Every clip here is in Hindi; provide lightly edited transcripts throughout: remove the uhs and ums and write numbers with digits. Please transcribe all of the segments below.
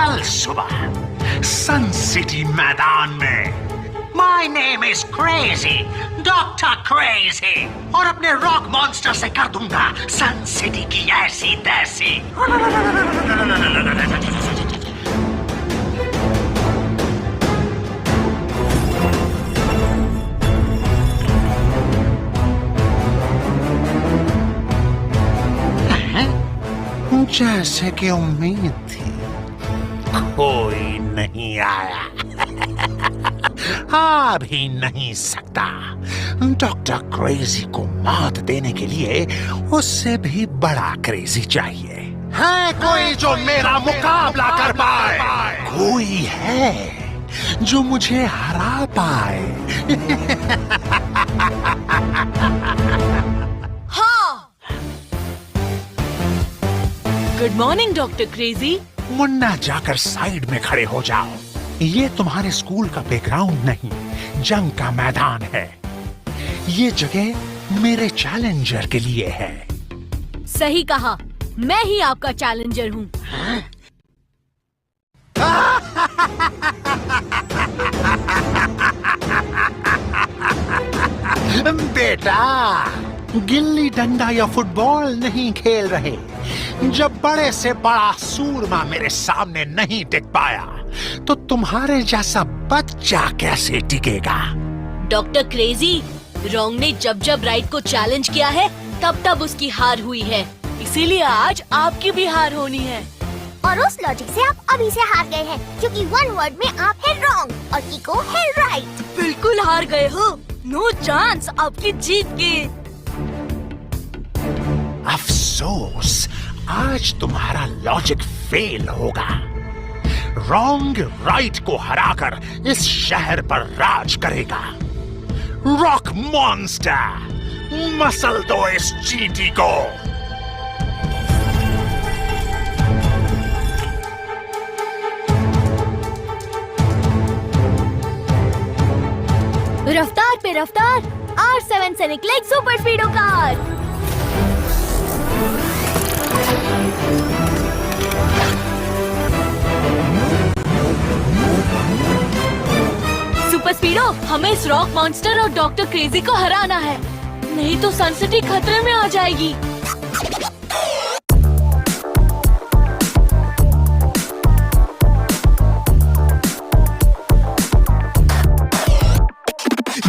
कल सुबह सन सिटी मैदान में my name is crazy, doctor crazy, और अपने रॉक मॉन्स्टर से कर दूंगा सन सिटी की ऐसी तैसी। जैसे कि उम्मीद थी, कोई नहीं आया। आ भी नहीं सकता। डॉक्टर क्रेजी को मात देने के लिए उससे भी बड़ा क्रेजी चाहिए। है कोई जो मेरा मुकाबला कर पाए? कोई है जो मुझे हरा पाए? Good morning doctor crazy. Munna, जाकर साइड में खड़े हो जाओ। ये तुम्हारे स्कूल का प्लेग्राउंड नहीं, जंग का मैदान है। ये जगह मेरे चैलेंजर के लिए है। सही कहा, मैं ही आपका चैलेंजर हूँ। बेटा, गिल्ली डंडा या फुटबॉल नहीं खेल रहे। जब बड़े से बड़ा सूरमा मेरे सामने नहीं टिक पाया, तो तुम्हारे जैसा बच्चा कैसे टिकेगा? डॉक्टर क्रेजी, रॉन्ग ने जब जब राइट को चैलेंज किया है, तब तब उसकी हार हुई है। इसीलिए आज आपकी भी हार होनी है। और उस लॉजिक से आप अभी से हार गए हैं, क्योंकि वन वर्ड में आप है रॉन्ग और कीको है राइट। बिल्कुल हार गए हो। नो चांस आपकी जीत की। अफसोस, आज तुम्हारा लॉजिक फेल होगा। रॉन्ग राइट को हराकर इस शहर पर राज करेगा। रॉक मॉन्स्टर, मसल दो इस चींटी को। रफ्तार पे रफ्तार, R7 से निकले एक सुपर स्पीडो कार। सुपर स्पीडो, हमें इस रॉक मॉन्स्टर और डॉक्टर क्रेजी को हराना है, नहीं तो सन सिटी खतरे में आ जाएगी।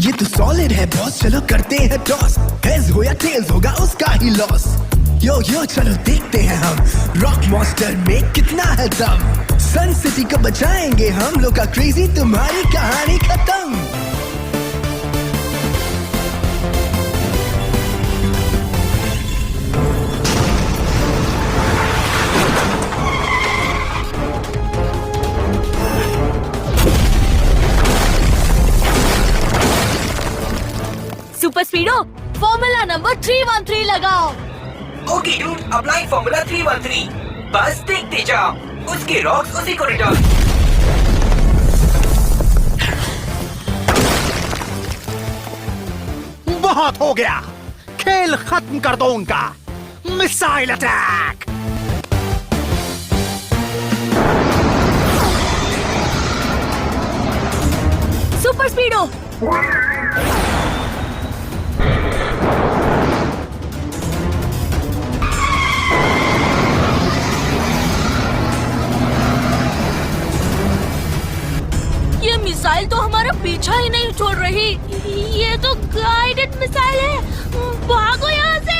ये तो सॉलिड है बॉस, चलो करते हैं टॉस। हेड्स हो या टेल्स होगा उसका ही लॉस। यो चलो देखते हैं हम रॉक मॉन्स्टर में कितना है दम। सन सिटी को बचाएंगे हम लोग का क्रेजी, तुम्हारी कहानी खत्म। सुपर स्पीडो, फॉर्मूला नंबर 313 लगाओ। Okay dude, apply formula 313। बस देखते जाओ, उसके रॉक्स उसी को रिटर्न। बहुत हो गया, खेल खत्म कर दो उनका। Missile attack. सुपर स्पीडो, ये मिसाइल तो हमारा पीछा ही नहीं छोड़ रही। ये तो गाइडेड मिसाइल है। भागो यहाँ से।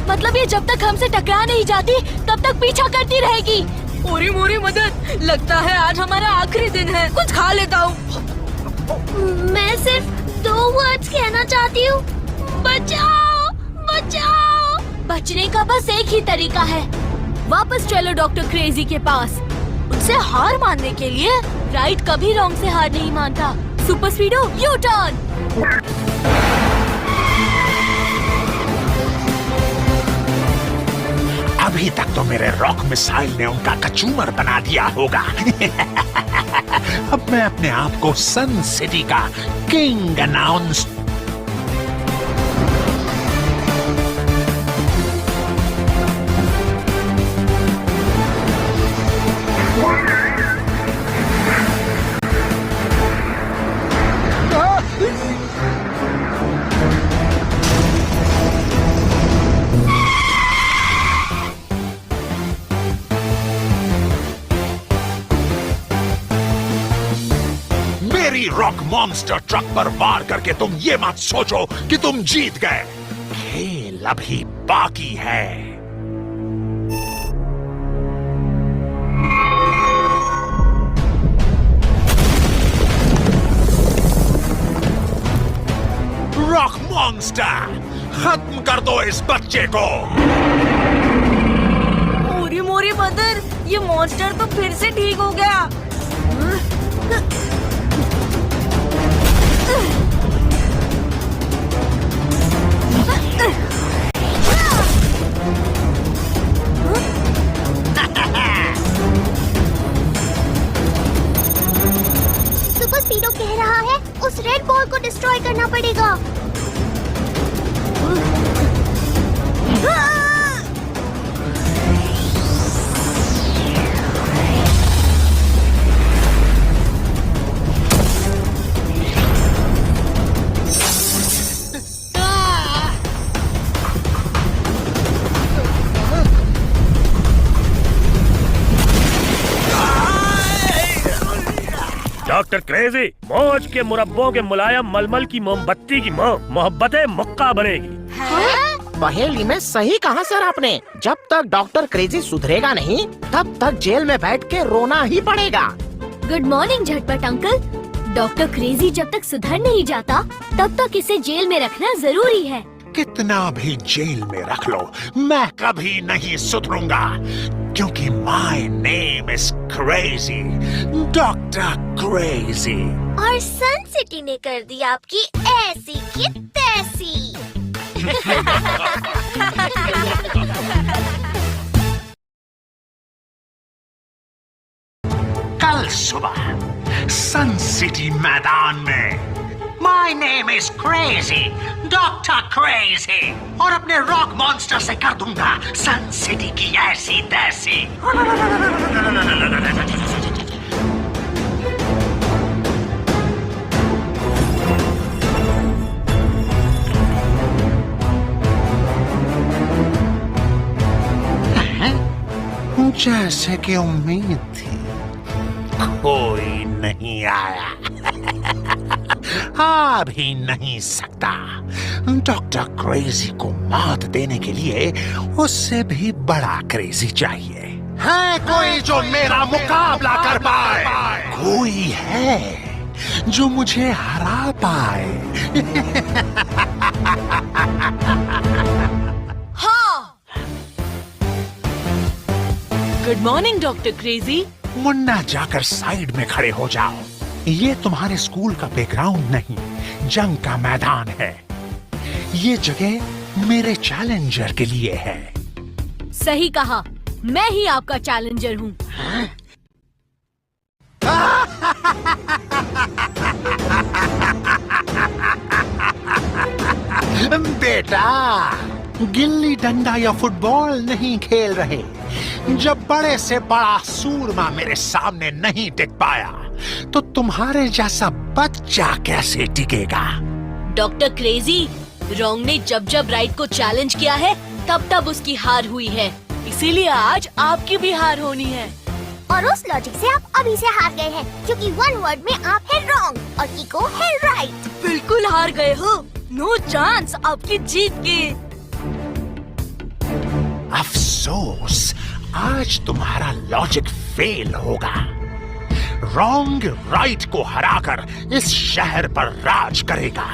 मतलब ये जब तक हमसे टकरा नहीं जाती तब तक पीछा करती रहेगी। मोरी मदद, लगता है आज हमारा आखिरी दिन है। कुछ खा लेता हूँ। मैं सिर्फ 2 वर्ड्स कहना चाहती हूँ, बचाओ बचाओ। बचने का बस एक ही तरीका है, वापस चलो डॉक्टर क्रेजी के पास। उनसे हार मानने के लिए राइट कभी रॉन्ग से हार नहीं मानता। Super speedo, U turn. अभी तक तो मेरे रॉक मिसाइल ने उनका कचूमर बना दिया होगा। अब मैं अपने आप को सन सिटी का king announce. Rock monster truck पर वार करके तुम ये मत सोचो कि तुम जीत गए। खेल अभी बाकी है। रॉक मॉन्स्टर, खत्म कर दो इस बच्चे को। मोरी मोरी मदर, ये मॉन्स्टर तो फिर से ठीक हो गया। सुपर स्पीडो कह रहा है उस रेड बॉल को डिस्ट्रॉय करना पड़ेगा। डॉक्टर क्रेजी, मौज के मुरब्बों के मुलायम मलमल की मोमबत्ती की मोहब्बतें मुक्का बनेगी। पहेली में सही कहा सर आपने। जब तक डॉक्टर क्रेजी सुधरेगा नहीं, तब तक जेल में बैठ के रोना ही पड़ेगा। गुड मॉर्निंग झटपट अंकल। डॉक्टर क्रेजी जब तक सुधर नहीं जाता, तब तक इसे जेल में रखना जरूरी है। कितना भी जेल में रख लो, मैं कभी नहीं सुधरूंगा, क्योंकि my name is crazy, doctor crazy. और सन सिटी ने कर दी आपकी ऐसी की तैसी। कल सुबह सन सिटी मैदान में my name is crazy, doctor crazy, और अपने रॉक मॉन्स्टर से कर दूंगा सन सिटी की ऐसी तैसी। जैसे कि उम्मीद थी, कोई नहीं आया। आ भी नहीं सकता। डॉक्टर क्रेजी को मात देने के लिए उससे भी बड़ा क्रेजी चाहिए। है कोई जो मेरा मुकाबला कर पाए? कोई है जो मुझे हरा पाए? हाँ। Good morning doctor crazy. Munna, जाकर साइड में खड़े हो जाओ। ये तुम्हारे स्कूल का प्लेग्राउंड नहीं, जंग का मैदान है। ये जगह मेरे चैलेंजर के लिए है। सही कहा, मैं ही आपका चैलेंजर हूँ। बेटा, गिल्ली डंडा या फुटबॉल नहीं खेल रहे। जब बड़े से बड़ा सूरमा मेरे सामने नहीं टिक पाया, तो तुम्हारे जैसा बच्चा कैसे टिकेगा? डॉक्टर क्रेजी, रॉन्ग ने जब जब राइट को चैलेंज किया है, तब तब उसकी हार हुई है। इसीलिए आज आपकी भी हार होनी है। और उस लॉजिक से आप अभी से हार गए हैं, क्योंकि वन वर्ड में आप है रॉन्ग और कीको है राइट। बिल्कुल हार गए हो। नो चांस आपकी जीत की। अफसोस, आज तुम्हारा लॉजिक फेल होगा। रॉन्ग राइट को हराकर इस शहर पर राज करेगा।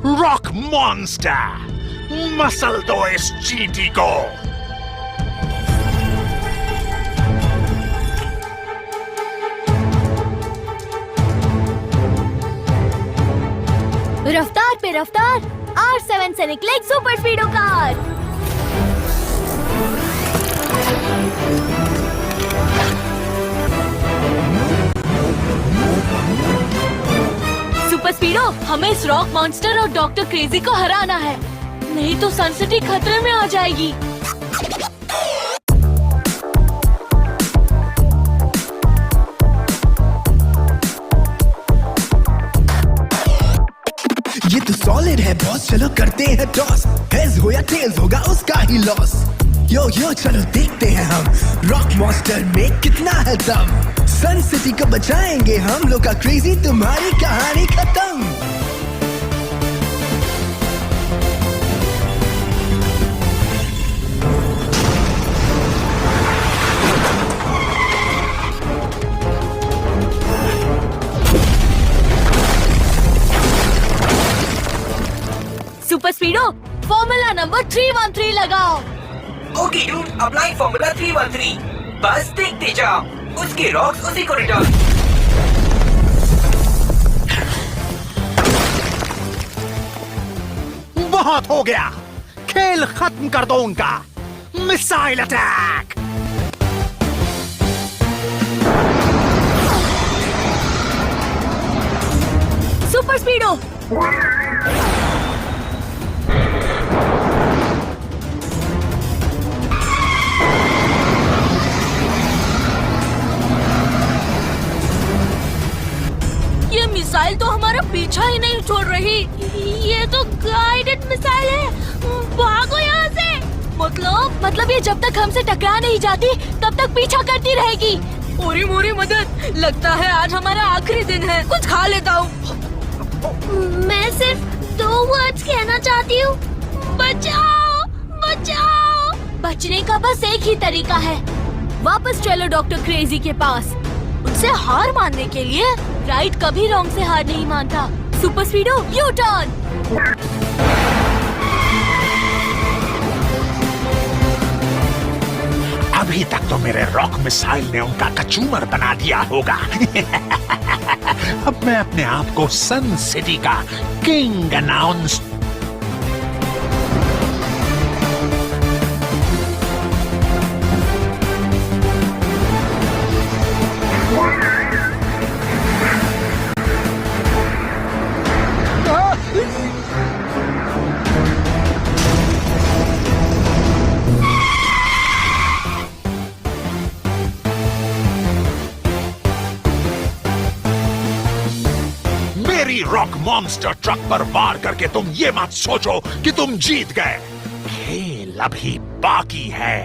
रॉक मॉन्स्टर, मसल दो इस चींटी को। रफ्तार पे रफ्तार, R7 से निकले एक सुपर स्पीडो कार। सुपर स्पीडो, हमें इस रॉक मॉन्स्टर और डॉक्टर क्रेजी को हराना है, नहीं तो सन सिटी खतरे में आ जाएगी। ये तो सॉलिड है बॉस, चलो करते हैं टॉस। हेड्स हो या टेल्स होगा उसका ही लॉस। यो चलो देखते हैं हम रॉक मॉन्स्टर में कितना है दम। सन सिटी को बचाएंगे हम लोग का क्रेजी, तुम्हारी कहानी खत्म। सुपर स्पीडो फॉर्मूला नंबर 313 लगाओ। Okay dude, apply formula 313। बस देखते जाओ, उसके रॉक्स उसी को रिटर्न। बहुत हो गया, खेल खत्म कर दो उनका। Missile attack. सुपर स्पीडो ये मिसाइल तो हमारा पीछा ही नहीं छोड़ रही। ये तो गाइडेड मिसाइल है। भागो यहाँ से। मतलब ये जब तक हमसे टकरा नहीं जाती तब तक पीछा करती रहेगी। ओरी मोरी मदद, लगता है आज हमारा आखिरी दिन है। कुछ खा लेता हूँ। मैं सिर्फ 2 वर्ड्स कहना चाहती हूँ, बचाओ बचाओ। बचने का बस एक ही तरीका है, वापस चलो डॉक्टर क्रेजी के पास। उनसे हार मानने के लिए राइट कभी रॉन्ग से हार नहीं मानता। Super speedo U turn. अभी तक तो मेरे रॉक मिसाइल ने उनका कचूमर बना दिया होगा। अब मैं अपने आप को सन सिटी का king announce. Rock monster truck पर वार करके तुम ये मत सोचो कि तुम जीत गए। खेल अभी बाकी है।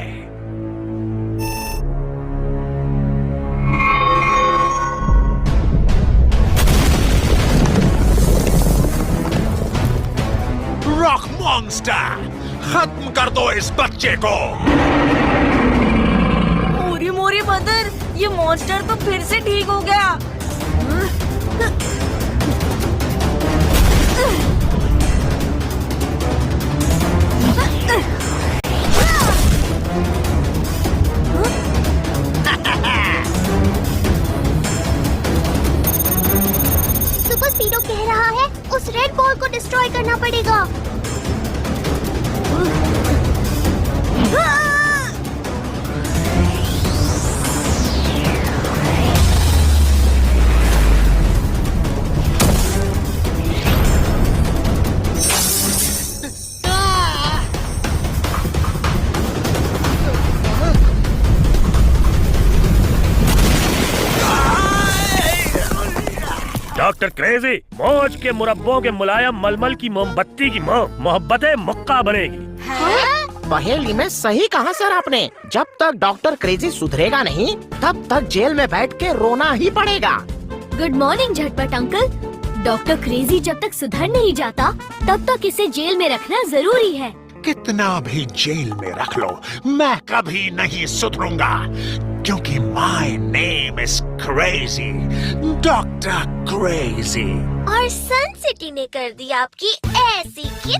रॉक मॉन्स्टर, खत्म कर दो इस बच्चे को। मोरी मोरी मदर, ये मॉन्स्टर तो फिर से ठीक हो गया। सुपर स्पीडो कह रहा है उस रेड बॉल को डिस्ट्रॉय करना पड़ेगा। डॉक्टर क्रेजी, मौज के मुरब्बों के मुलायम मलमल की मोमबत्ती की मोहब्बतें मुक्का बनेगी। पहेली में सही कहा सर आपने। जब तक डॉक्टर क्रेजी सुधरेगा नहीं तब तक जेल में बैठ के रोना ही पड़ेगा। गुड मॉर्निंग झटपट अंकल। डॉक्टर क्रेजी जब तक सुधर नहीं जाता तब तक इसे जेल में रखना जरूरी है। कितना भी जेल में रख लो, मैं कभी नहीं सुधरूंगा, क्योंकि my name is crazy, doctor crazy. और सन सिटी ने कर दी आपकी ऐसी की